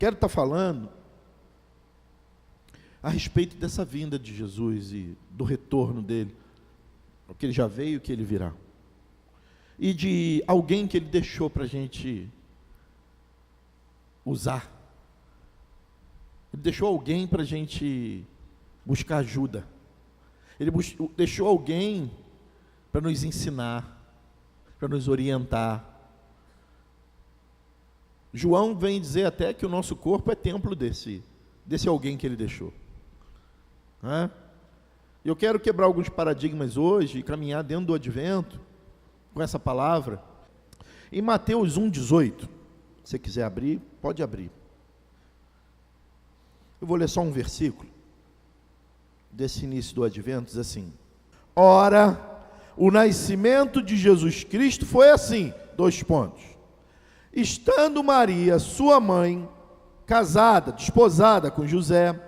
Quero estar falando a respeito dessa vinda de Jesus e do retorno dele, o que ele já veio e o que ele virá, e de alguém que ele deixou para a gente usar. Ele deixou alguém para a gente buscar ajuda. Ele deixou alguém para nos ensinar, para nos orientar. João vem dizer até que o nosso corpo é templo desse alguém que ele deixou. Eu quero quebrar alguns paradigmas hoje e caminhar dentro do advento com essa palavra. Em Mateus 1,18, se você quiser abrir, pode abrir. Eu vou ler só um versículo desse início do advento, diz assim: ora, o nascimento de Jesus Cristo foi assim, : estando Maria, sua mãe, casada, desposada com José,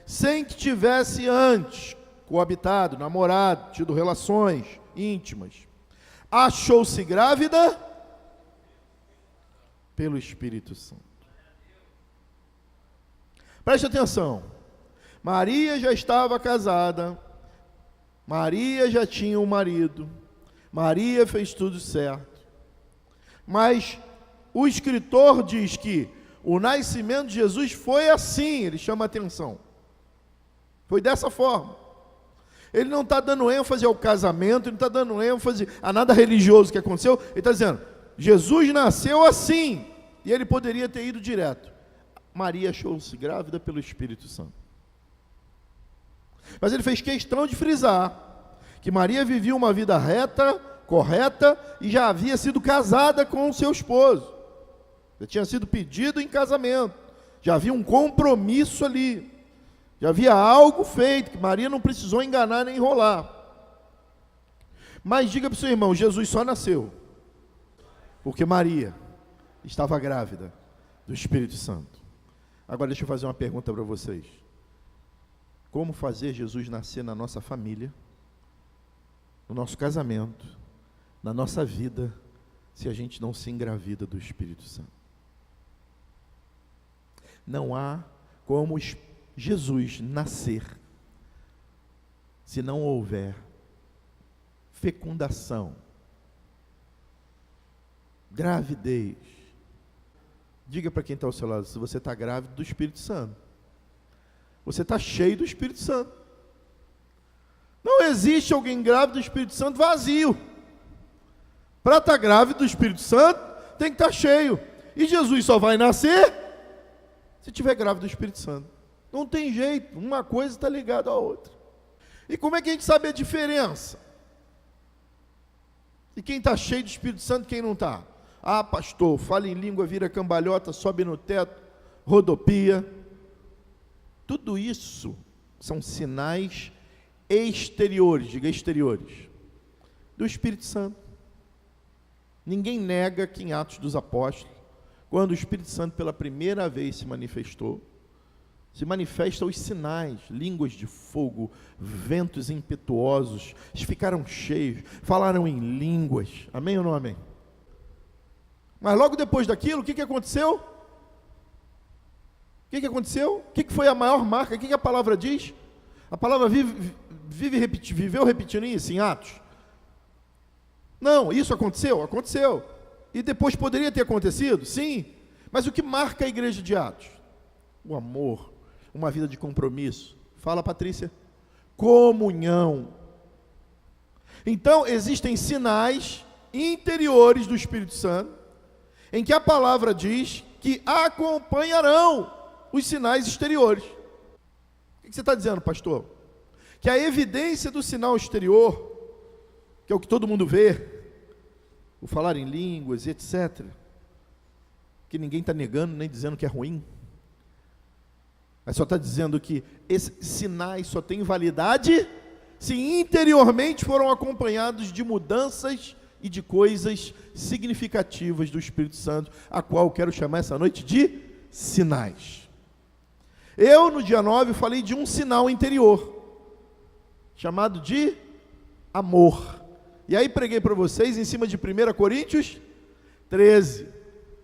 sem que tivesse antes coabitado, namorado, tido relações íntimas, achou-se grávida pelo Espírito Santo. Preste atenção, Maria já estava casada, Maria já tinha um marido, Maria fez tudo certo, mas o escritor diz que o nascimento de Jesus foi assim, ele chama atenção, foi dessa forma. Ele não está dando ênfase ao casamento, ele não está dando ênfase a nada religioso que aconteceu, ele está dizendo, Jesus nasceu assim, e ele poderia ter ido direto. Maria achou-se grávida pelo Espírito Santo. Mas ele fez questão de frisar que Maria vivia uma vida reta, correta, e já havia sido casada com o seu esposo. Já tinha sido pedido em casamento, já havia um compromisso ali, já havia algo feito, que Maria não precisou enganar nem enrolar. Mas diga para o seu irmão, Jesus só nasceu porque Maria estava grávida do Espírito Santo. Agora deixa eu fazer uma pergunta para vocês. Como fazer Jesus nascer na nossa família, no nosso casamento, na nossa vida, se a gente não se engravida do Espírito Santo? Não há como Jesus nascer se não houver fecundação, gravidez. Diga para quem está ao seu lado, se você está grávido do Espírito Santo, você está cheio do Espírito Santo. Não existe alguém grávido do Espírito Santo vazio. Para estar grávido do Espírito Santo, tem que estar cheio. E Jesus só vai nascer se estiver grávido do Espírito Santo. Não tem jeito, uma coisa está ligada à outra. E como é que a gente sabe a diferença? E quem está cheio do Espírito Santo, quem não está? Ah, pastor, fala em língua, vira cambalhota, sobe no teto, rodopia. Tudo isso são sinais exteriores, diga exteriores, do Espírito Santo. Ninguém nega que em Atos dos Apóstolos, quando o Espírito Santo pela primeira vez se manifestou, se manifestam os sinais, línguas de fogo, ventos impetuosos, eles ficaram cheios, falaram em línguas, amém ou não amém? Mas logo depois daquilo, o que aconteceu? O que aconteceu? O que foi a maior marca? O que a palavra diz? A palavra viveu repetindo isso em Atos? Não, isso aconteceu? Aconteceu. E depois poderia ter acontecido? Sim. Mas o que marca a igreja de Atos? O amor, uma vida de compromisso. Fala, Patrícia. Comunhão. Então, existem sinais interiores do Espírito Santo, em que a palavra diz que acompanharão os sinais exteriores. O que você está dizendo, pastor? Que a evidência do sinal exterior, que é o que todo mundo vê, o falar em línguas, etc., que ninguém está negando nem dizendo que é ruim, mas só está dizendo que esses sinais só têm validade se interiormente foram acompanhados de mudanças e de coisas significativas do Espírito Santo, a qual eu quero chamar essa noite de sinais. Eu, no dia 9, falei de um sinal interior, chamado de amor. E aí preguei para vocês em cima de 1 Coríntios 13.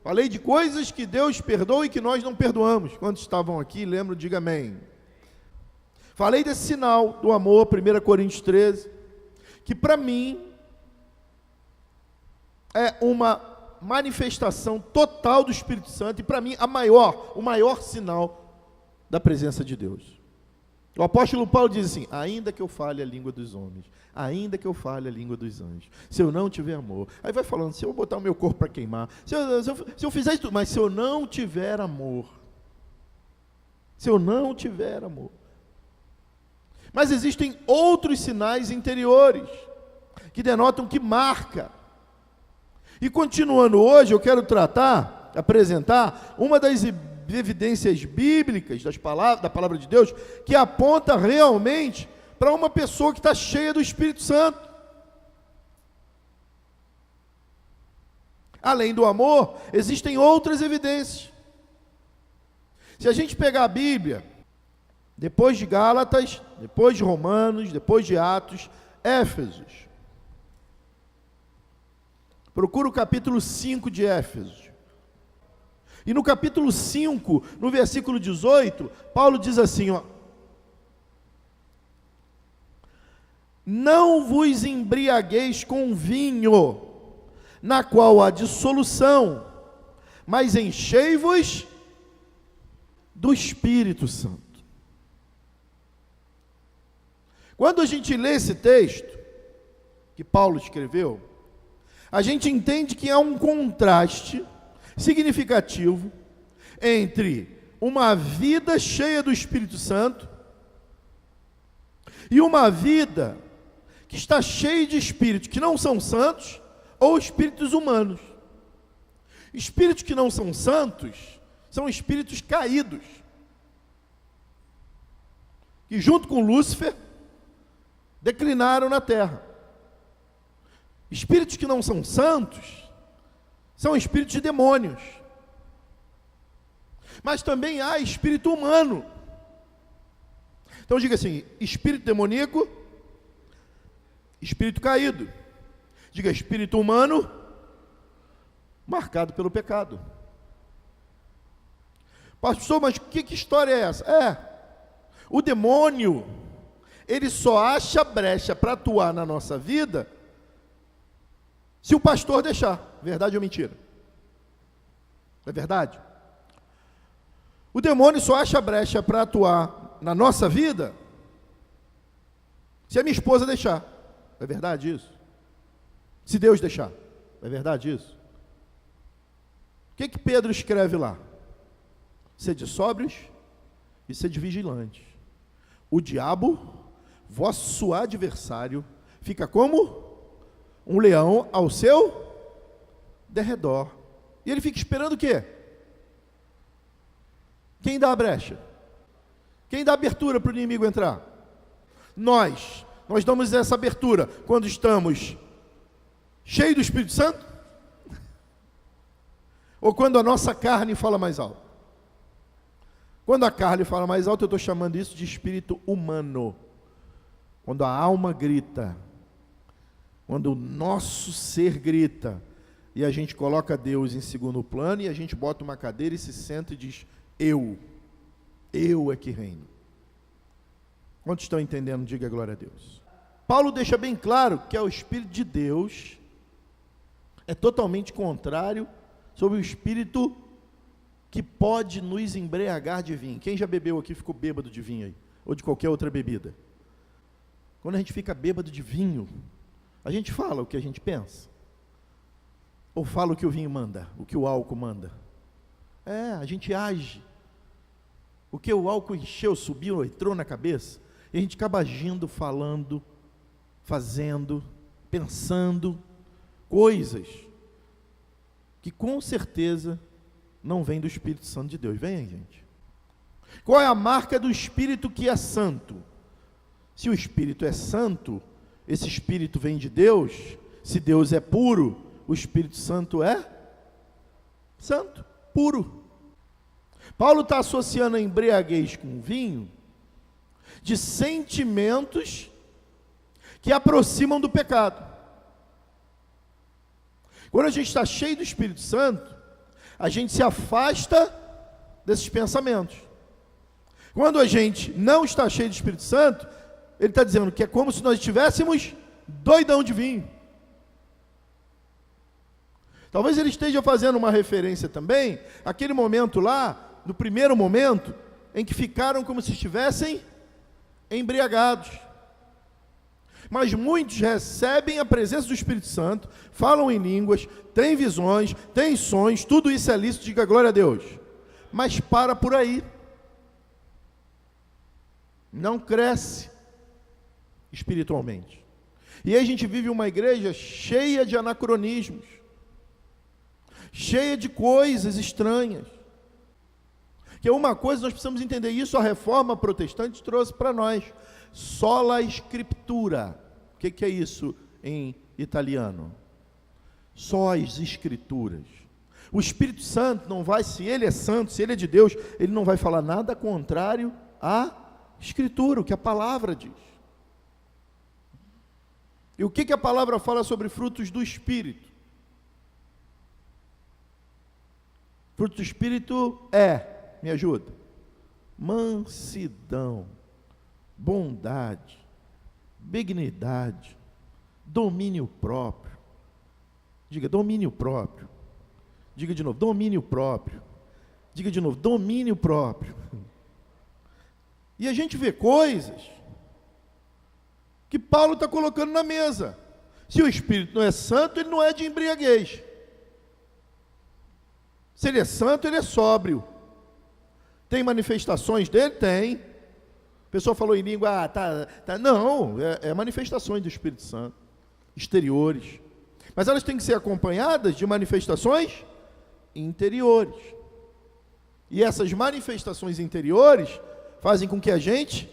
Falei de coisas que Deus perdoa e que nós não perdoamos. Quantos estavam aqui, lembram, diga amém. Falei desse sinal do amor, 1 Coríntios 13, que para mim é uma manifestação total do Espírito Santo e para mim o maior sinal da presença de Deus. O apóstolo Paulo diz assim: ainda que eu fale a língua dos homens, ainda que eu fale a língua dos anjos, se eu não tiver amor, aí vai falando, se eu botar o meu corpo para queimar, se eu fizer isso tudo, mas se eu não tiver amor, mas existem outros sinais interiores, que denotam que marca. E continuando hoje, eu quero apresentar uma das evidências bíblicas da palavra de Deus, que aponta realmente para uma pessoa que está cheia do Espírito Santo. Além do amor, existem outras evidências. Se a gente pegar a Bíblia, depois de Gálatas, depois de Romanos, depois de Atos, Éfesos. Procura o capítulo 5 de Éfesos. E no capítulo 5, no versículo 18, Paulo diz assim, ó: não vos embriagueis com vinho, na qual há dissolução, mas enchei-vos do Espírito Santo. Quando a gente lê esse texto, que Paulo escreveu, a gente entende que há um contraste significativo entre uma vida cheia do Espírito Santo e uma vida que está cheia de espíritos que não são santos ou espíritos humanos. Espíritos que não são santos são espíritos caídos, que junto com Lúcifer declinaram na terra. Espíritos que não são santos são espíritos de demônios. Mas também há espírito humano. Então diga assim: espírito demoníaco, espírito caído. Diga espírito humano marcado pelo pecado. Pastor, mas que história é essa? O demônio, ele só acha brecha para atuar na nossa vida se o pastor deixar. Verdade ou mentira? É verdade? O demônio só acha brecha para atuar na nossa vida se a minha esposa deixar. É verdade isso? Se Deus deixar. É verdade isso? O que Pedro escreve lá? Sede sóbrios e sede vigilantes. O diabo, vosso adversário, fica como um leão ao seu derredor. E ele fica esperando o quê? Quem dá a brecha? Quem dá a abertura para o inimigo entrar? Nós damos essa abertura quando estamos cheios do Espírito Santo? Ou quando a nossa carne fala mais alto? Quando a carne fala mais alto, eu estou chamando isso de espírito humano. Quando a alma grita, quando o nosso ser grita, e a gente coloca Deus em segundo plano, e a gente bota uma cadeira e se senta e diz: eu é que reino. Quantos estão entendendo? Diga glória a Deus. Paulo deixa bem claro que o Espírito de Deus é totalmente contrário sobre o Espírito que pode nos embriagar de vinho. Quem já bebeu aqui ficou bêbado de vinho aí? Ou de qualquer outra bebida? Quando a gente fica bêbado de vinho, a gente fala o que a gente pensa? Ou fala o que o vinho manda, o que o álcool manda? A gente age. O que o álcool encheu, subiu, entrou na cabeça, e a gente acaba agindo, falando, fazendo, pensando coisas que com certeza não vem do Espírito Santo de Deus. Vem aí, gente. Qual é a marca do Espírito que é santo? Se o Espírito é santo, esse Espírito vem de Deus. Se Deus é puro, o Espírito Santo é santo, puro. Paulo está associando a embriaguez com vinho de sentimentos que aproximam do pecado. Quando a gente está cheio do Espírito Santo, a gente se afasta desses pensamentos. Quando a gente não está cheio do Espírito Santo, ele está dizendo que é como se nós estivéssemos doidão de vinho. Talvez ele esteja fazendo uma referência também àquele momento lá, no primeiro momento, em que ficaram como se estivessem embriagados. Mas muitos recebem a presença do Espírito Santo, falam em línguas, têm visões, têm sonhos, tudo isso é lícito, diga glória a Deus. Mas para por aí. Não cresce espiritualmente. E aí a gente vive uma igreja cheia de anacronismos, cheia de coisas estranhas. Que é uma coisa, nós precisamos entender isso, a reforma protestante trouxe para nós. Sola Scriptura. O que é isso em italiano? Só as Escrituras. O Espírito Santo não vai, se ele é santo, se ele é de Deus, ele não vai falar nada contrário à Escritura, o que a palavra diz. E o que a palavra fala sobre frutos do Espírito? Fruto do Espírito me ajuda, mansidão, bondade, benignidade, domínio próprio. Diga, domínio próprio. Diga de novo, domínio próprio. Diga de novo, domínio próprio. E a gente vê coisas que Paulo está colocando na mesa. Se o Espírito não é santo, ele não é de embriaguez. Se ele é santo, ele é sóbrio. Tem manifestações dele? Tem. A pessoa falou em língua, não, é manifestações do Espírito Santo, exteriores. Mas elas têm que ser acompanhadas de manifestações interiores. E essas manifestações interiores fazem com que a gente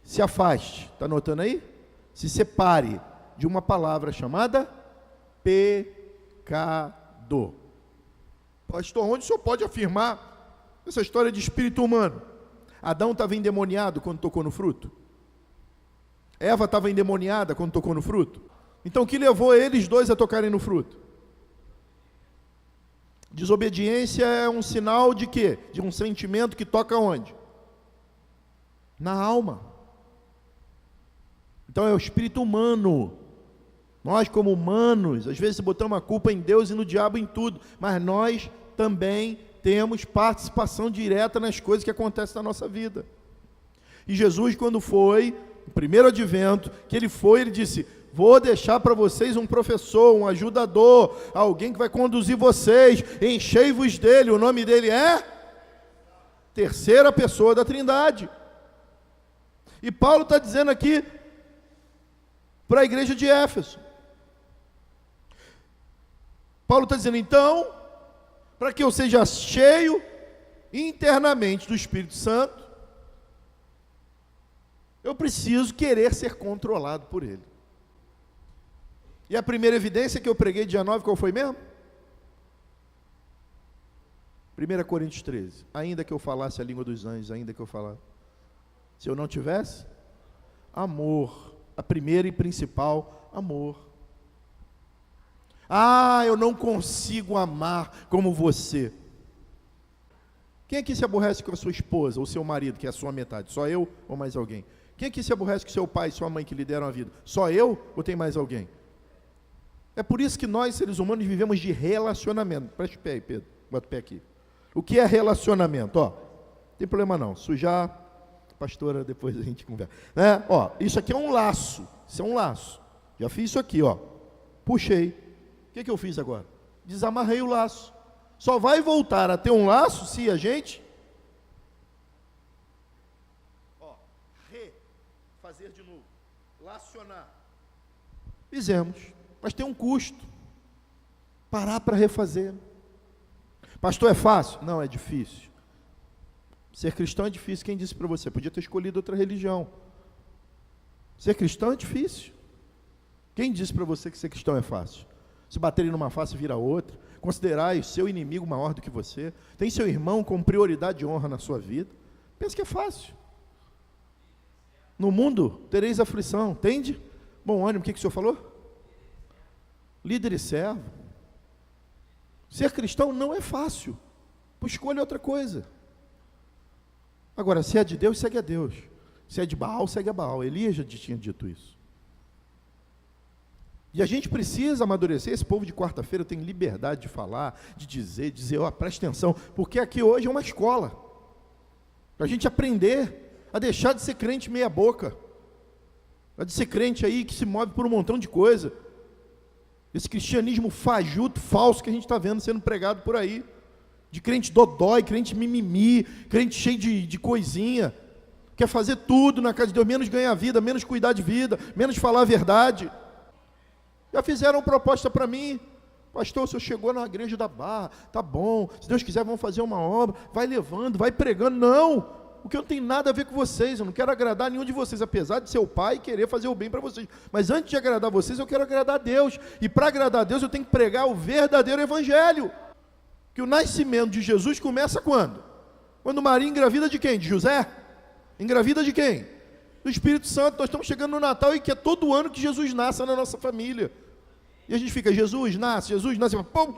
se afaste. Está anotando aí? Se separe de uma palavra chamada pecado. Pastor, onde o senhor pode afirmar essa história de espírito humano? Adão estava endemoniado quando tocou no fruto? Eva estava endemoniada quando tocou no fruto? Então o que levou eles dois a tocarem no fruto? Desobediência é um sinal de quê? De um sentimento que toca onde? Na alma. Então é o espírito humano. Nós como humanos, às vezes botamos a culpa em Deus e no diabo em tudo, mas nós também temos participação direta nas coisas que acontecem na nossa vida. E Jesus, quando foi, no primeiro advento, que ele foi, ele disse, vou deixar para vocês um professor, um ajudador, alguém que vai conduzir vocês, enchei-vos dele, o nome dele é terceira pessoa da Trindade. E Paulo está dizendo aqui para a igreja de Éfeso. Paulo está dizendo, então, para que eu seja cheio internamente do Espírito Santo, eu preciso querer ser controlado por ele. E a primeira evidência que eu preguei dia 9, qual foi mesmo? 1 Coríntios 13. Ainda que eu falasse a língua dos anjos, ainda que eu falasse. Se eu não tivesse amor, a primeira e principal, amor. Eu não consigo amar como você. Quem aqui se aborrece com a sua esposa ou seu marido, que é a sua metade? Só eu ou mais alguém? Quem aqui se aborrece com seu pai e sua mãe, que lhe deram a vida? Só eu ou tem mais alguém? É por isso que nós, seres humanos, vivemos de relacionamento. Preste o pé aí, Pedro. Bota o pé aqui. O que é relacionamento? Não tem problema não. Sujar, pastora, depois a gente conversa. Isso aqui é um laço. Isso é um laço. Já fiz isso aqui, puxei. O que eu fiz agora? Desamarrei o laço. Só vai voltar a ter um laço se a gente fazer de novo, lacionar. Fizemos, mas tem um custo. Parar para refazer. Pastor, é fácil? Não, é difícil. Ser cristão é difícil. Quem disse para você? Podia ter escolhido outra religião. Ser cristão é difícil. Quem disse para você que ser cristão é fácil? Se baterem numa face, vira outra. Considerar o seu inimigo maior do que você. Tem seu irmão com prioridade de honra na sua vida. Pensa que é fácil. No mundo tereis aflição, entende? Bom ânimo, o que o senhor falou? Líder e servo. Ser cristão não é fácil. Escolha outra coisa. Agora, se é de Deus, segue a Deus. Se é de Baal, segue a Baal. Elias já tinha dito isso. E a gente precisa amadurecer. Esse povo de quarta-feira tem liberdade de falar, de dizer, ó, presta atenção, porque aqui hoje é uma escola, para a gente aprender a deixar de ser crente meia boca, de ser crente aí que se move por um montão de coisa, esse cristianismo fajuto, falso que a gente está vendo sendo pregado por aí, de crente dodói, crente mimimi, crente cheio de coisinha, quer fazer tudo na casa de Deus, menos ganhar vida, menos cuidar de vida, menos falar a verdade. Já fizeram proposta para mim: pastor, o senhor chegou na igreja da Barra, tá bom, se Deus quiser vamos fazer uma obra, vai levando, vai pregando. Não, porque não tem nada a ver com vocês, eu não quero agradar nenhum de vocês, apesar de ser o pai e querer fazer o bem para vocês, mas antes de agradar vocês, eu quero agradar a Deus, e para agradar a Deus eu tenho que pregar o verdadeiro evangelho, que o nascimento de Jesus começa quando? Quando Maria engravida de quem? De José? Engravida de quem? Do Espírito Santo. Nós estamos chegando no Natal e que é todo ano que Jesus nasce na nossa família. E a gente fica: Jesus nasce, pô,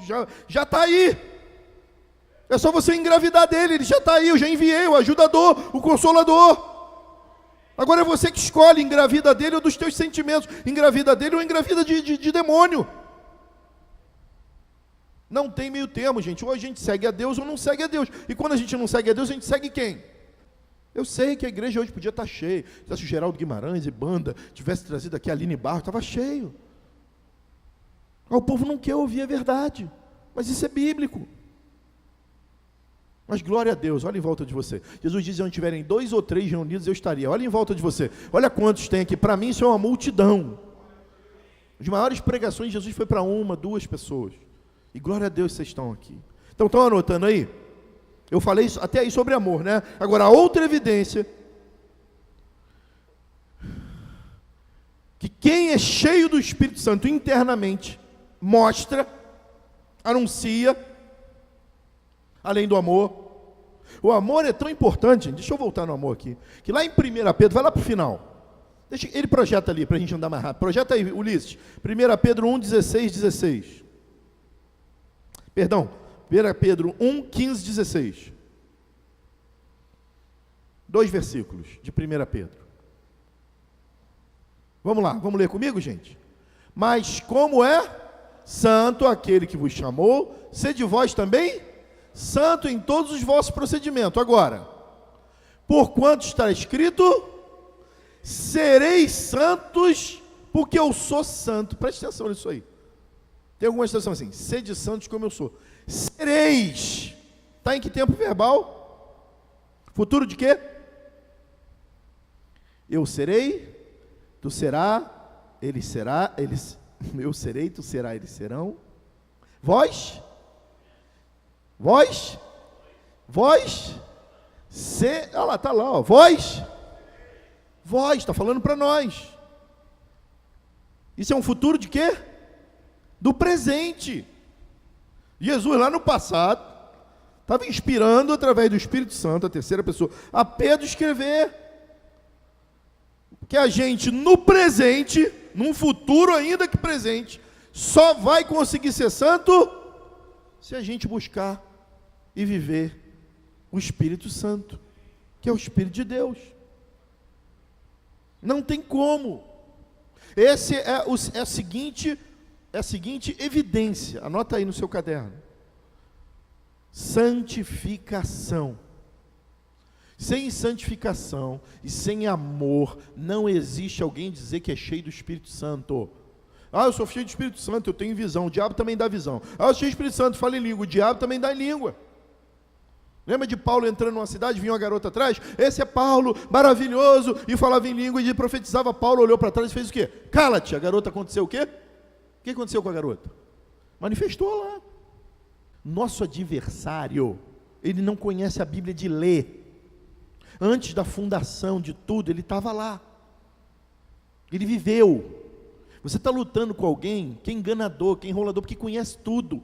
já está aí. É só você engravidar dele, ele já está aí, eu já enviei o ajudador, o consolador. Agora é você que escolhe, engravida dele ou dos teus sentimentos, engravida dele ou engravida de demônio. Não tem meio termo, gente. Ou a gente segue a Deus ou não segue a Deus. E quando a gente não segue a Deus, a gente segue quem? Eu sei que a igreja hoje podia estar cheia. Se o Geraldo Guimarães e banda tivesse trazido aqui a Aline Barros, estava cheio. O povo não quer ouvir a verdade, mas isso é bíblico. Mas glória a Deus, olha em volta de você. Jesus diz: onde tiverem 2 ou 3 reunidos, eu estaria. Olha em volta de você, olha quantos tem aqui. Para mim isso é uma multidão. As maiores pregações de Jesus foi para 1, 2 pessoas. E glória a Deus vocês estão aqui. Então estão anotando aí? Eu falei até aí sobre amor, né? Agora, a outra evidência, que quem é cheio do Espírito Santo internamente, mostra, anuncia, além do amor. O amor é tão importante, deixa eu voltar no amor aqui, que lá em 1 Pedro, vai lá para o final, ele projeta ali, para a gente andar mais rápido, projeta aí, Ulisses, 1 Pedro 1, 16. Perdão, 1 Pedro 1, 15, 16. 2 versículos de 1 Pedro. Vamos lá, vamos ler comigo, gente? Mas como é santo aquele que vos chamou, sede vós também santo em todos os vossos procedimentos. Agora, porquanto está escrito: sereis santos, porque eu sou santo. Preste atenção nisso aí. Tem alguma expressão assim: sede santos como eu sou. Sereis. Está em que tempo verbal? Futuro de quê? Eu serei, tu será, ele será, eles, eu serei, tu será, eles serão. Vós, olha lá, está lá, ó. Vós, está falando para nós. Isso é um futuro de quê? Do presente. Jesus lá no passado estava inspirando através do Espírito Santo, a terceira pessoa, a Pedro escrever que a gente no presente, num futuro ainda que presente, só vai conseguir ser santo se a gente buscar e viver o Espírito Santo, que é o Espírito de Deus. Não tem como. Esse é a seguinte evidência, anota aí no seu caderno: santificação. Sem santificação e sem amor, não existe alguém dizer que é cheio do Espírito Santo. Eu sou cheio do Espírito Santo, eu tenho visão, o diabo também dá visão. Eu sou cheio do Espírito Santo, falo em língua, o diabo também dá em língua. Lembra de Paulo entrando numa cidade, vinha uma garota atrás? Esse é Paulo, maravilhoso, e falava em língua e profetizava. Paulo olhou para trás e fez o quê? Cala-te. A garota, aconteceu o quê? O que aconteceu com a garota? Manifestou lá. Nosso adversário, ele não conhece a Bíblia de ler. Antes da fundação de tudo, ele estava lá. Ele viveu. Você está lutando com alguém que é enganador, que é enrolador, porque conhece tudo.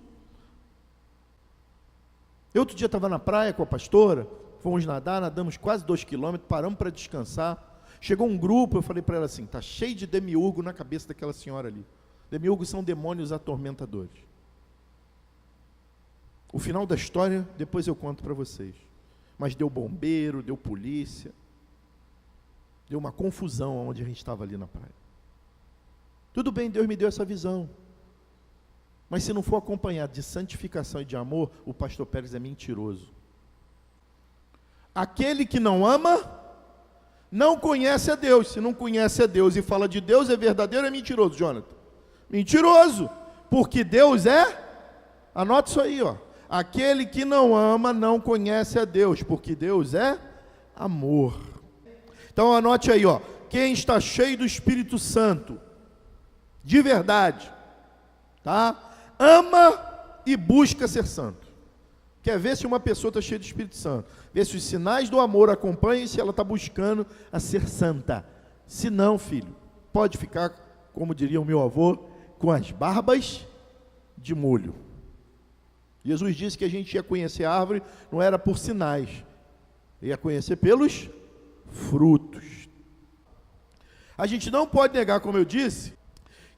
Eu outro dia estava na praia com a pastora, fomos nadar, nadamos quase 2 quilômetros, paramos para descansar. Chegou um grupo, eu falei para ela assim: está cheio de demiurgo na cabeça daquela senhora ali. Demiurgos são demônios atormentadores. O final da história, depois eu conto para vocês. Mas deu bombeiro, deu polícia, deu uma confusão onde a gente estava ali na praia. Tudo bem, Deus me deu essa visão. Mas se não for acompanhado de santificação e de amor, o pastor Pérez é mentiroso. Aquele que não ama, não conhece a Deus. Se não conhece a Deus e fala de Deus, é verdadeiro ou é mentiroso, Jonathan? Mentiroso, porque Deus anote isso aí, aquele que não ama, não conhece a Deus, porque Deus é amor. Então anote aí, quem está cheio do Espírito Santo, de verdade, tá? Ama e busca ser santo. Quer ver se uma pessoa está cheia do Espírito Santo? Ver se os sinais do amor acompanham e se ela está buscando a ser santa. Se não, filho, pode ficar, como diria o meu avô, com as barbas de molho. Jesus disse que a gente ia conhecer a árvore, não era por sinais, ia conhecer pelos frutos. A gente não pode negar, como eu disse,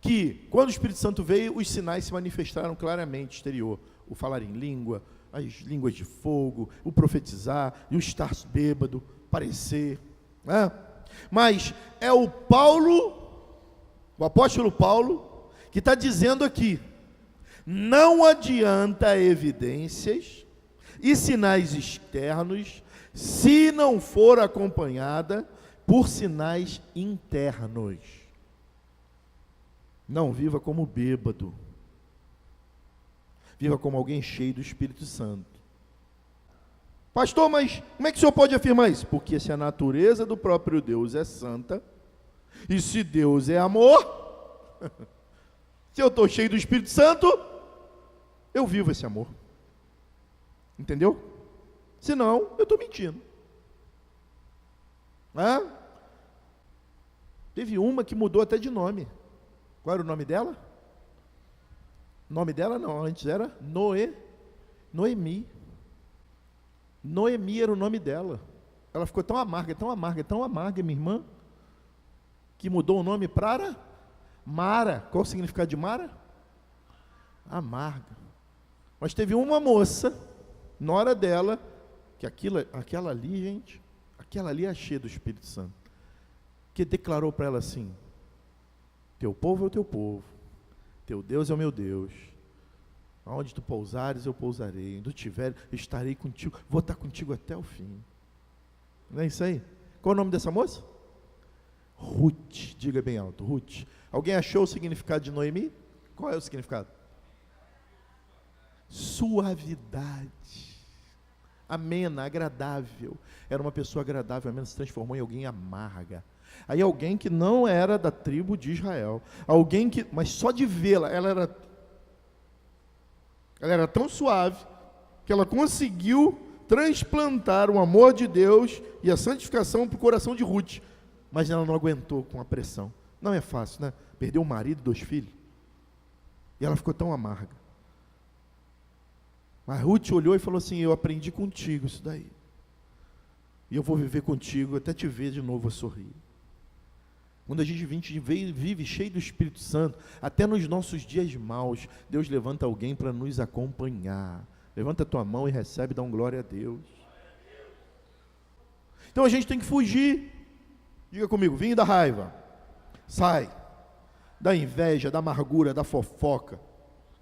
que quando o Espírito Santo veio, os sinais se manifestaram claramente, exterior. O falar em língua, as línguas de fogo, o profetizar, e o estar bêbado, parecer. Né? Mas é o apóstolo Paulo, que está dizendo aqui, não adianta evidências e sinais externos, se não for acompanhada por sinais internos. Não viva como bêbado. Viva como alguém cheio do Espírito Santo. Pastor, mas como é que o senhor pode afirmar isso? Porque se a natureza do próprio Deus é santa, e se Deus é amor, se eu estou cheio do Espírito Santo, eu vivo esse amor. Entendeu? Senão, eu estou mentindo. Teve uma que mudou até de nome. Qual era o nome dela? O nome dela não, antes era Noemi. Noemi era o nome dela. Ela ficou tão amarga, minha irmã, que mudou o nome para Mara. Qual o significado de Mara? Amarga. Mas teve uma moça, nora dela, que aquela ali, gente, aquela ali é cheia do Espírito Santo, que declarou para ela assim: teu povo é o teu povo, teu Deus é o meu Deus, aonde tu pousares eu pousarei, onde tu estiver eu estarei contigo, vou estar contigo até o fim. Não é isso aí? Qual é o nome dessa moça? Ruth, diga bem alto, Ruth. Alguém achou o significado de Noemi? Qual é o significado? Suavidade, amena, agradável. Era uma pessoa agradável, amena, se transformou em alguém amarga. Aí alguém que não era da tribo de Israel, mas só de vê-la, ela era tão suave, que ela conseguiu transplantar o amor de Deus e a santificação para o coração de Ruth, mas ela não aguentou com a pressão. Não é fácil, né? Perdeu o marido, 2 filhos, e ela ficou tão amarga. Mas Ruth olhou e falou assim: eu aprendi contigo isso daí, e eu vou viver contigo até te ver de novo a sorrir. Quando a gente vive cheio do Espírito Santo, até nos nossos dias maus, Deus levanta alguém para nos acompanhar. Levanta a tua mão e recebe, dá um glória a Deus. Então a gente tem que fugir. Diga comigo, vinho da raiva, sai. Da inveja, da amargura, da fofoca,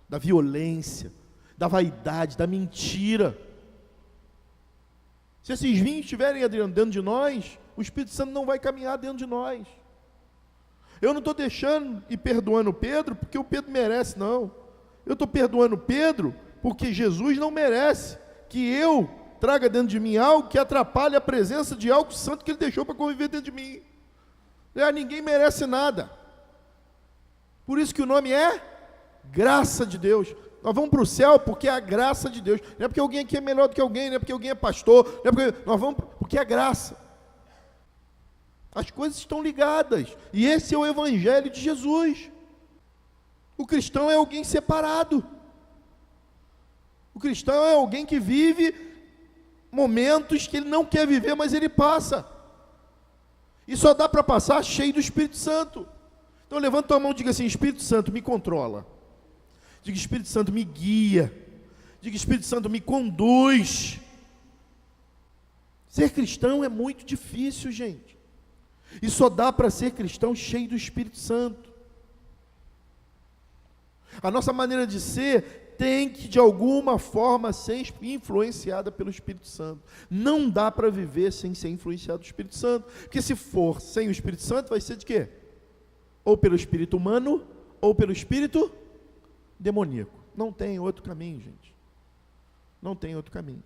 da violência, da vaidade, da mentira. Se esses vinhos estiverem dentro de nós, o Espírito Santo não vai caminhar dentro de nós. Eu não estou deixando e perdoando Pedro porque o Pedro merece, não. Eu estou perdoando Pedro porque Jesus não merece que eu traga dentro de mim algo que atrapalhe a presença de algo santo que ele deixou para conviver dentro de mim. Ninguém merece nada. Por isso que o nome é graça de Deus. Nós vamos para o céu porque é a graça de Deus. Não é porque alguém aqui é melhor do que alguém, não é porque alguém é pastor, não é porque... Nós vamos porque é graça. As coisas estão ligadas. E esse é o Evangelho de Jesus. O cristão é alguém separado. O cristão é alguém que vive momentos que ele não quer viver, mas ele passa. E só dá para passar cheio do Espírito Santo. Então levanta a mão e diga assim: Espírito Santo, me controla. Diga: Espírito Santo, me guia. Diga: Espírito Santo, me conduz. Ser cristão é muito difícil, gente. E só dá para ser cristão cheio do Espírito Santo. A nossa maneira de ser tem que, de alguma forma, ser influenciada pelo Espírito Santo. Não dá para viver sem ser influenciado do Espírito Santo. Porque se for sem o Espírito Santo, vai ser de quê? Ou pelo espírito humano, ou pelo espírito demoníaco. Não tem outro caminho, gente. Não tem outro caminho.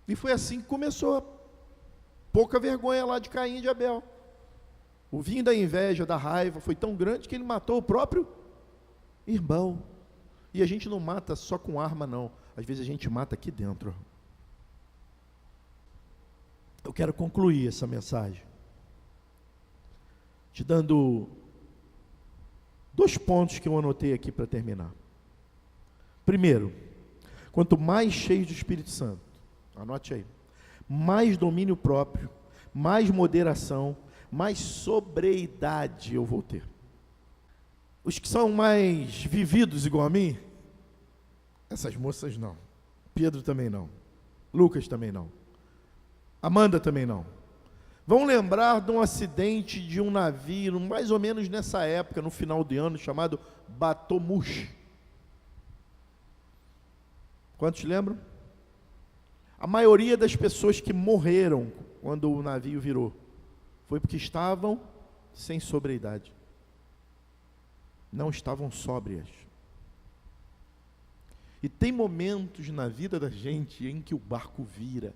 E foi assim que começou. Pouca vergonha lá de Caim e de Abel. O vinho da inveja, da raiva, foi tão grande que ele matou o próprio irmão. E a gente não mata só com arma, não. Às vezes a gente mata aqui dentro. Eu quero concluir essa mensagem te dando 2 pontos que eu anotei aqui para terminar. Primeiro, quanto mais cheio do Espírito Santo, anote aí, mais domínio próprio, mais moderação, mais sobriedade eu vou ter. Os que são mais vividos igual a mim, essas moças não. Pedro também não. Lucas também não. Amanda também não. Vão lembrar de um acidente de um navio, mais ou menos nessa época, no final de ano, chamado Batomush. Quantos lembram? A maioria das pessoas que morreram quando o navio virou, foi porque estavam sem sobriedade. Não estavam sóbrias. E tem momentos na vida da gente em que o barco vira,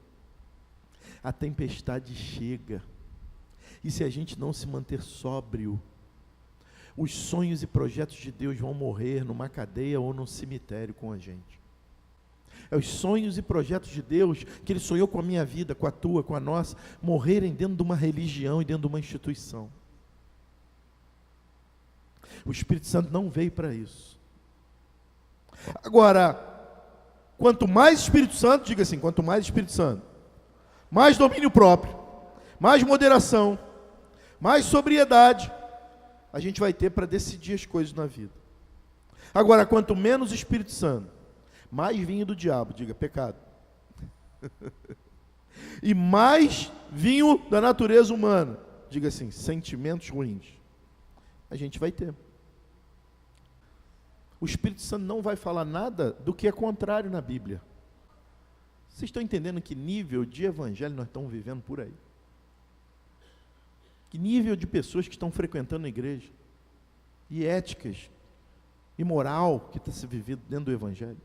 a tempestade chega, e se a gente não se manter sóbrio, os sonhos e projetos de Deus vão morrer numa cadeia ou num cemitério com a gente. É os sonhos e projetos de Deus, que Ele sonhou com a minha vida, com a tua, com a nossa, morrerem dentro de uma religião e dentro de uma instituição. O Espírito Santo não veio para isso. Agora, quanto mais Espírito Santo, diga assim, quanto mais Espírito Santo, mais domínio próprio, mais moderação, mais sobriedade, a gente vai ter para decidir as coisas na vida. Agora, quanto menos Espírito Santo, mais vinho do diabo, diga pecado, e mais vinho da natureza humana, diga assim, sentimentos ruins, a gente vai ter. O Espírito Santo não vai falar nada do que é contrário na Bíblia. Vocês estão entendendo que nível de evangelho nós estamos vivendo por aí? Que nível de pessoas que estão frequentando a igreja? E éticas, e moral que está se vivendo dentro do evangelho?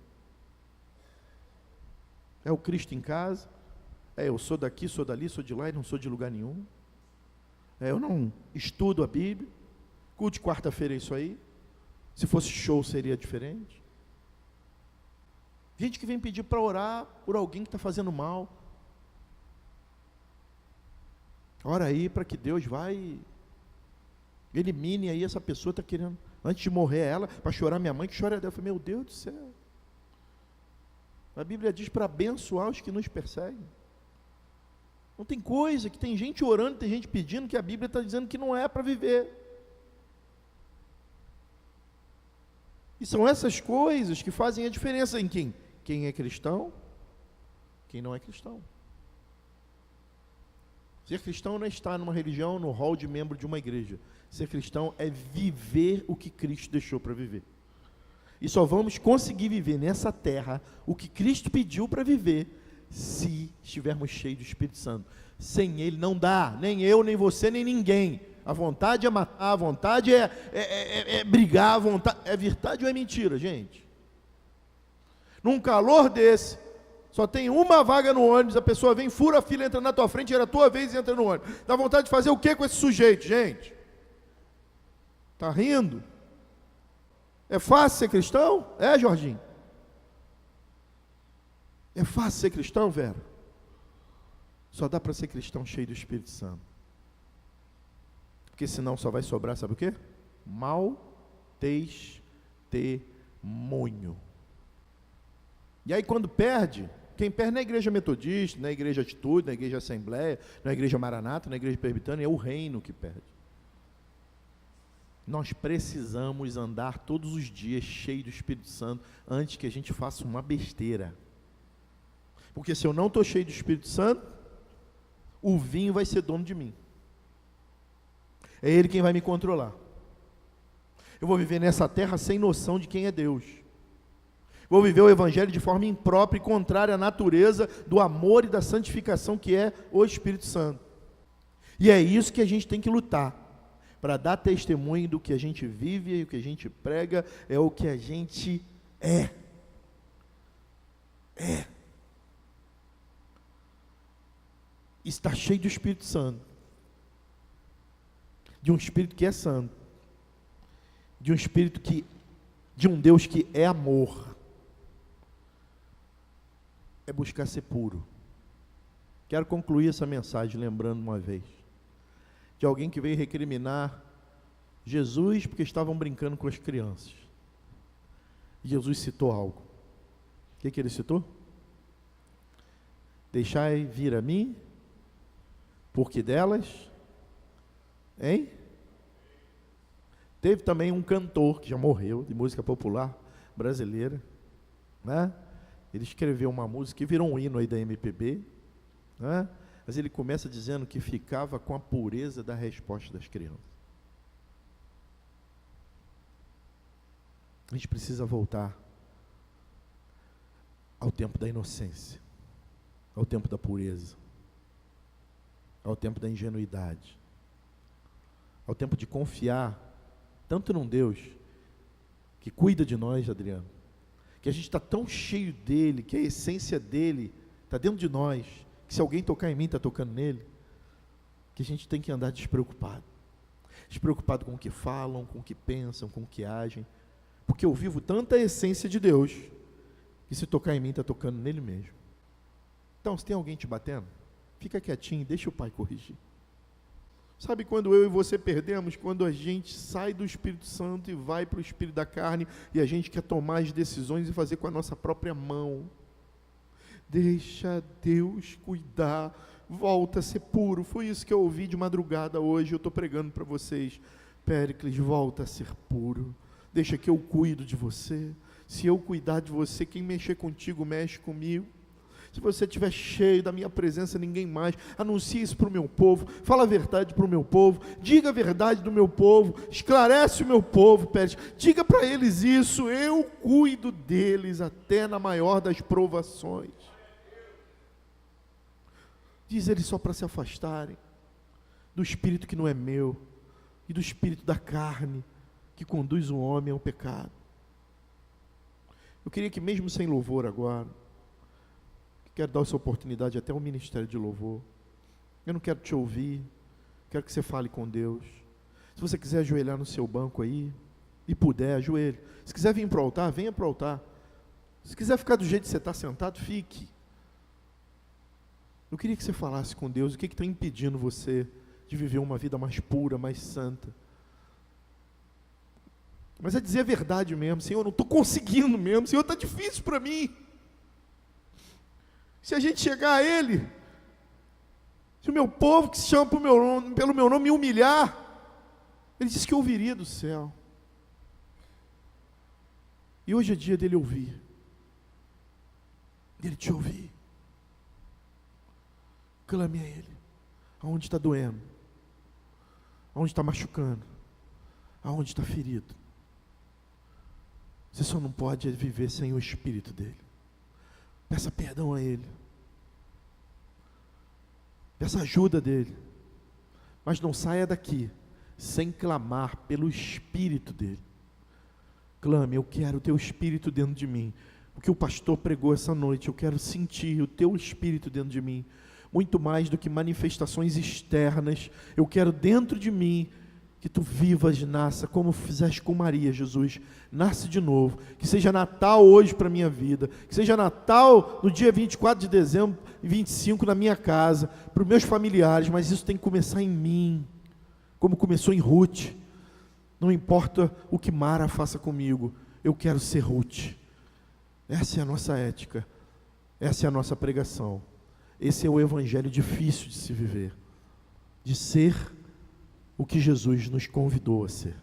É o Cristo em casa? É, eu sou daqui, sou dali, sou de lá e não sou de lugar nenhum? É, eu não estudo a Bíblia? Culto de quarta-feira é isso aí? Se fosse show seria diferente? Gente que vem pedir para orar por alguém que está fazendo mal. Ora aí para que Deus vai elimine aí essa pessoa está querendo, antes de morrer ela, para chorar minha mãe, que chora dela. Eu falei, meu Deus do céu. A Bíblia diz para abençoar os que nos perseguem. Não tem coisa que tem gente orando, tem gente pedindo, que a Bíblia está dizendo que não é para viver. E são essas coisas que fazem a diferença em quem é cristão, quem não é cristão. Ser cristão não é estar numa religião, no hall de membro de uma igreja. Ser cristão é viver o que Cristo deixou para viver. E só vamos conseguir viver nessa terra o que Cristo pediu para viver, se estivermos cheios do Espírito Santo. Sem Ele não dá, nem eu, nem você, nem ninguém. A vontade é matar, a vontade é brigar, a vontade é verdade ou é mentira, gente? Num calor desse, só tem uma vaga no ônibus, a pessoa vem, fura a fila, entra na tua frente, era a tua vez e entra no ônibus. Dá vontade de fazer o que com esse sujeito, gente? Tá rindo? É fácil ser cristão? É, Jorginho? É fácil ser cristão, Vera? Só dá para ser cristão cheio do Espírito Santo. Porque senão só vai sobrar, sabe o quê? Mau testemunho. E aí quando perde, quem perde na igreja metodista, na igreja atitude, na igreja assembleia, na igreja maranata, na igreja presbiteriana, é o reino que perde. Nós precisamos andar todos os dias cheio do Espírito Santo antes que a gente faça uma besteira. Porque se eu não estou cheio do Espírito Santo, o vinho vai ser dono de mim. É ele quem vai me controlar. Eu vou viver nessa terra sem noção de quem é Deus. Vou viver o Evangelho de forma imprópria e contrária à natureza do amor e da santificação que é o Espírito Santo. E é isso que a gente tem que lutar, para dar testemunho do que a gente vive e o que a gente prega, é o que a gente é. Está cheio do Espírito Santo, de um Espírito que é santo, de um Espírito que, de um Deus que é amor, é buscar ser puro. Quero concluir essa mensagem lembrando uma vez de alguém que veio recriminar Jesus porque estavam brincando com as crianças. Jesus citou algo. O que ele citou? Deixai vir a mim, porque delas, Teve também um cantor que já morreu, de música popular brasileira, né? Ele escreveu uma música que virou um hino aí da MPB, né? Mas ele começa dizendo que ficava com a pureza da resposta das crianças. A gente precisa voltar ao tempo da inocência, ao tempo da pureza, ao tempo da ingenuidade, ao tempo de confiar tanto num Deus que cuida de nós, Adriano, que a gente está tão cheio dele, que a essência dele está dentro de nós, que se alguém tocar em mim, está tocando nele, que a gente tem que andar despreocupado com o que falam, com o que pensam, com o que agem, porque eu vivo tanta essência de Deus, que se tocar em mim, está tocando nele mesmo. Então, se tem alguém te batendo, fica quietinho, deixa o Pai corrigir. Sabe quando eu e você perdemos? Quando a gente sai do Espírito Santo e vai para o Espírito da carne, e a gente quer tomar as decisões e fazer com a nossa própria mão. Deixa Deus cuidar, volta a ser puro. Foi isso que eu ouvi de madrugada hoje, eu estou pregando para vocês. Péricles, volta a ser puro, deixa que eu cuido de você. Se eu cuidar de você, quem mexer contigo, mexe comigo. Se você estiver cheio da minha presença, ninguém mais. Anuncie isso para o meu povo, fala a verdade para o meu povo, diga a verdade do meu povo, esclarece o meu povo, Péricles, diga para eles isso, eu cuido deles até na maior das provações. Diz ele só para se afastarem do espírito que não é meu, e do espírito da carne, que conduz o homem ao pecado. Eu queria que mesmo sem louvor agora, quero dar essa oportunidade até ao ministério de louvor. Eu não quero te ouvir, quero que você fale com Deus. Se você quiser ajoelhar no seu banco aí, e puder, ajoelhe. Se quiser vir para o altar, venha para o altar. Se quiser ficar do jeito que você está sentado, fique. Eu queria que você falasse com Deus o que está impedindo você de viver uma vida mais pura, mais santa. Mas é dizer a verdade mesmo. Senhor, eu não estou conseguindo mesmo. Senhor, está difícil para mim. Se a gente chegar a Ele, se o meu povo que se chama pelo meu nome me humilhar, Ele disse que ouviria do céu. E hoje é dia dele ouvir, dele te ouvir. Clame a Ele, aonde está doendo, aonde está machucando, aonde está ferido. Você só não pode viver sem o Espírito dele. Peça perdão a Ele, peça ajuda dele, mas não saia daqui sem clamar pelo Espírito dele. Clame, eu quero o teu Espírito dentro de mim. O que o pastor pregou essa noite, eu quero sentir o teu Espírito dentro de mim, muito mais do que manifestações externas. Eu quero dentro de mim que tu vivas, nasça, como fizeste com Maria, Jesus, nasce de novo, que seja Natal hoje para a minha vida, que seja Natal no dia 24 de dezembro e 25 na minha casa, para os meus familiares, mas isso tem que começar em mim, como começou em Ruth. Não importa o que Mara faça comigo, eu quero ser Ruth. Essa é a nossa ética, essa é a nossa pregação, esse é o evangelho difícil de se viver, de ser o que Jesus nos convidou a ser.